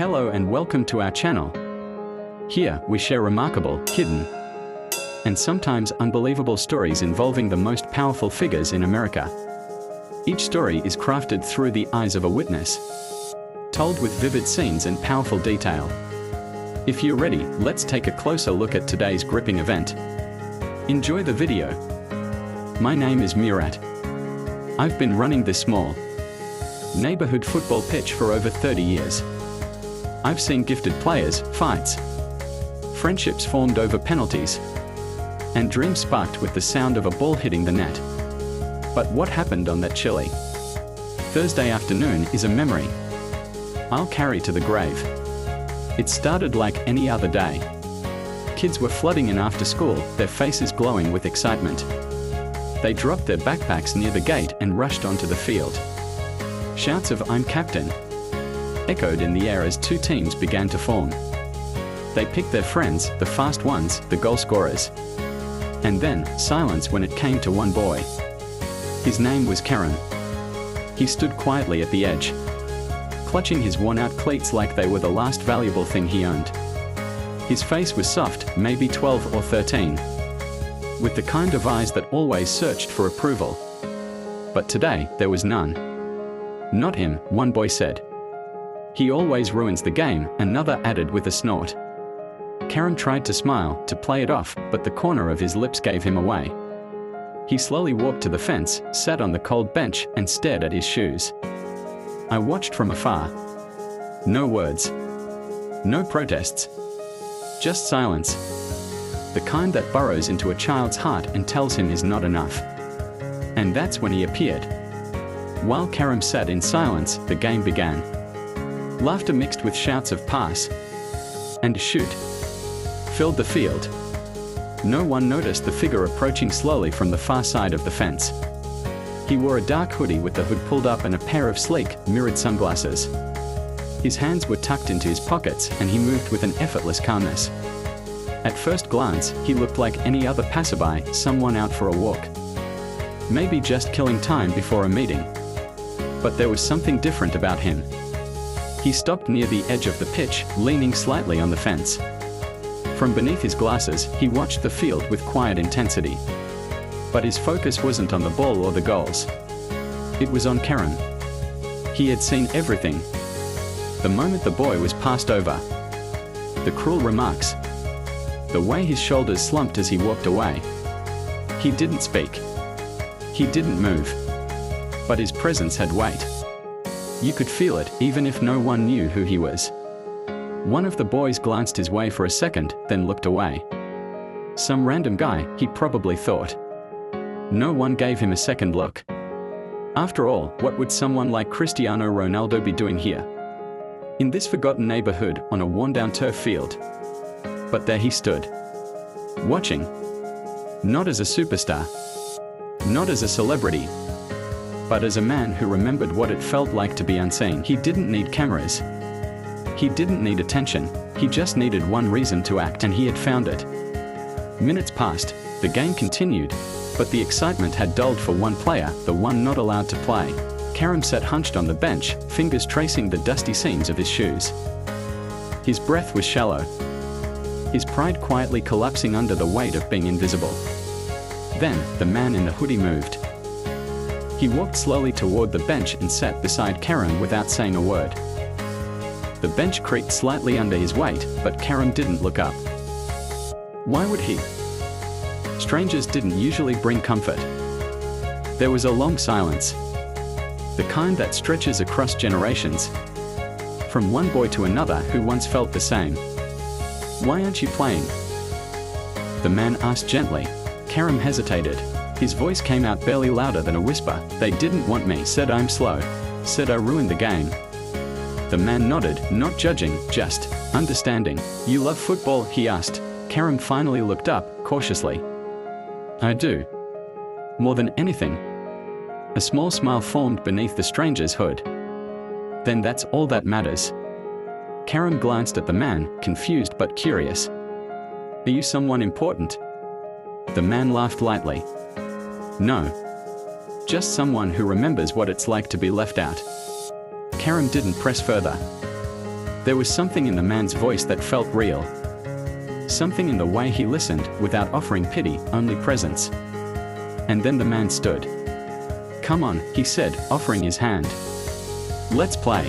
Hello and welcome to our channel. Here, we share remarkable, hidden, and sometimes unbelievable stories involving the most powerful figures in America. Each story is crafted through the eyes of a witness, told with vivid scenes and powerful detail. If you're ready, let's take a closer look at today's gripping event. Enjoy the video. My name is Murat. I've been running this small neighborhood football pitch for over 30 years. I've seen gifted players, fights, friendships formed over penalties, and dreams sparked with the sound of a ball hitting the net. But what happened on that chilly Thursday afternoon is a memory I'll carry to the grave. It started like any other day. Kids were flooding in after school, their faces glowing with excitement. They dropped their backpacks near the gate and rushed onto the field. Shouts of "I'm captain" echoed in the air as two teams began to form. They picked their friends, the fast ones, the goal scorers. And then, silence when it came to one boy. His name was Karim. He stood quietly at the edge, clutching his worn-out cleats like they were the last valuable thing he owned. His face was soft, maybe 12 or 13, with the kind of eyes that always searched for approval. But today, there was none. "Not him," one boy said. "He always ruins the game," another added with a snort. Karim tried to smile, to play it off, but the corner of his lips gave him away. He slowly walked to the fence, sat on the cold bench, and stared at his shoes. I watched from afar. No words. No protests. Just silence. The kind that burrows into a child's heart and tells him is not enough. And that's when he appeared. While Karim sat in silence, the game began. Laughter mixed with shouts of "pass" and "shoot" filled the field. No one noticed the figure approaching slowly from the far side of the fence. He wore a dark hoodie with the hood pulled up and a pair of sleek, mirrored sunglasses. His hands were tucked into his pockets and he moved with an effortless calmness. At first glance, he looked like any other passerby, someone out for a walk. Maybe just killing time before a meeting. But there was something different about him. He stopped near the edge of the pitch, leaning slightly on the fence. From beneath his glasses, he watched the field with quiet intensity. But his focus wasn't on the ball or the goals. It was on Karim. He had seen everything. The moment the boy was passed over. The cruel remarks. The way his shoulders slumped as he walked away. He didn't speak. He didn't move. But his presence had weight. You could feel it, even if no one knew who he was. One of the boys glanced his way for a second, then looked away. Some random guy, he probably thought. No one gave him a second look. After all, what would someone like Cristiano Ronaldo be doing here? In this forgotten neighborhood, on a worn-down turf field. But there he stood. Watching. Not as a superstar. Not as a celebrity. But as a man who remembered what it felt like to be unseen. He didn't need cameras. He didn't need attention. He just needed one reason to act, and he had found it. Minutes passed. The game continued. But the excitement had dulled for one player, the one not allowed to play. Karim sat hunched on the bench, fingers tracing the dusty seams of his shoes. His breath was shallow. His pride quietly collapsing under the weight of being invisible. Then, the man in the hoodie moved. He walked slowly toward the bench and sat beside Karim without saying a word. The bench creaked slightly under his weight, but Karim didn't look up. Why would he? Strangers didn't usually bring comfort. There was a long silence. The kind that stretches across generations. From one boy to another who once felt the same. "Why aren't you playing?" the man asked gently. Karim hesitated. His voice came out barely louder than a whisper. "They didn't want me. Said I'm slow. Said I ruined the game." The man nodded, not judging, just understanding. "You love football?" he asked. Karim finally looked up, cautiously. "I do. More than anything." A small smile formed beneath the stranger's hood. "Then that's all that matters." Karim glanced at the man, confused but curious. "Are you someone important?" The man laughed lightly. "No. Just someone who remembers what it's like to be left out." Karim didn't press further. There was something in the man's voice that felt real. Something in the way he listened, without offering pity, only presence. And then the man stood. "Come on," he said, offering his hand. "Let's play."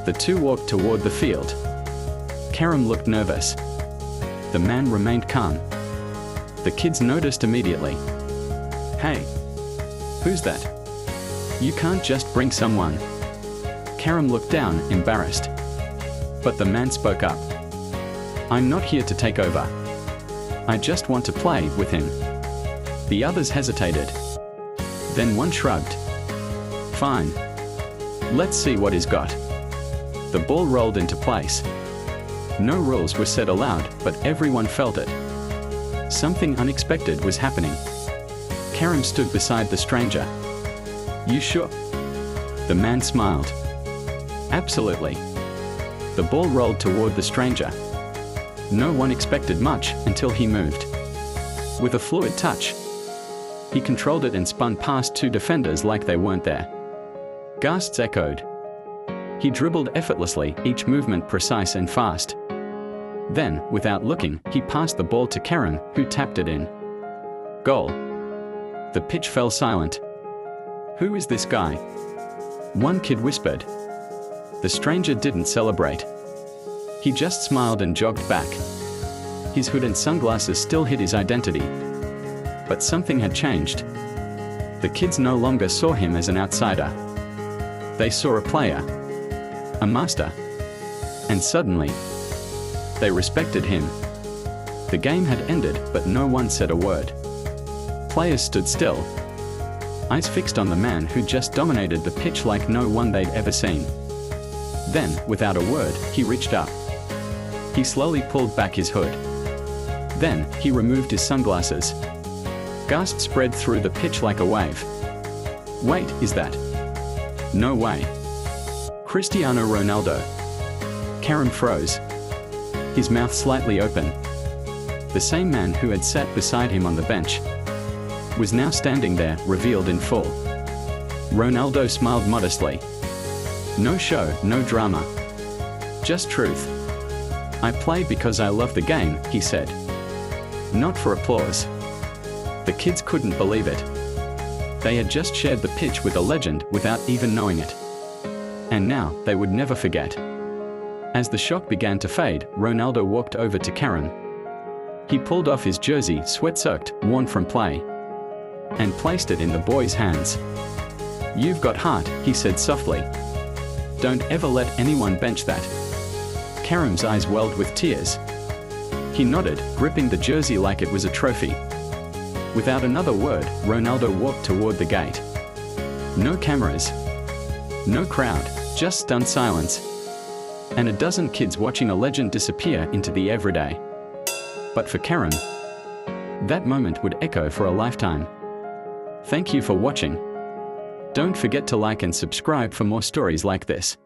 The two walked toward the field. Karam looked nervous. The man remained calm. The kids noticed immediately. "Hey, who's that? You can't just bring someone." Karam looked down, embarrassed. But the man spoke up. "I'm not here to take over. I just want to play with him." The others hesitated. Then one shrugged. "Fine. Let's see what he's got." The ball rolled into place. No rules were said aloud, but everyone felt it. Something unexpected was happening. Karam stood beside the stranger. "You sure?" The man smiled. "Absolutely." The ball rolled toward the stranger. No one expected much until he moved. With a fluid touch, he controlled it and spun past two defenders like they weren't there. Gasps echoed. He dribbled effortlessly, each movement precise and fast. Then, without looking, he passed the ball to Karam, who tapped it in. Goal. The pitch fell silent. "Who is this guy?" one kid whispered. The stranger didn't celebrate. He just smiled and jogged back. His hood and sunglasses still hid his identity. But something had changed. The kids no longer saw him as an outsider. They saw a player. A master. And suddenly, they respected him. The game had ended, but no one said a word. Players stood still, eyes fixed on the man who just dominated the pitch like no one they'd ever seen. Then, without a word, he reached up. He slowly pulled back his hood. Then, he removed his sunglasses. Gasps spread through the pitch like a wave. "Wait, is that? No way. Cristiano Ronaldo." Karam froze. His mouth slightly open. The same man who had sat beside him on the bench was now standing there, revealed in full. Ronaldo smiled modestly. "No show, no drama. Just truth. I play because I love the game," he said. "Not for applause." The kids couldn't believe it. They had just shared the pitch with a legend without even knowing it. And now, they would never forget. As the shock began to fade, Ronaldo walked over to Karam. He pulled off his jersey, sweat-soaked, worn from play, and placed it in the boy's hands. "You've got heart," he said softly. "Don't ever let anyone bench that." Karam's eyes welled with tears. He nodded, gripping the jersey like it was a trophy. Without another word, Ronaldo walked toward the gate. No cameras. No crowd, just stunned silence. And a dozen kids watching a legend disappear into the everyday. But for Karam, that moment would echo for a lifetime. Thank you for watching. Don't forget to like and subscribe for more stories like this.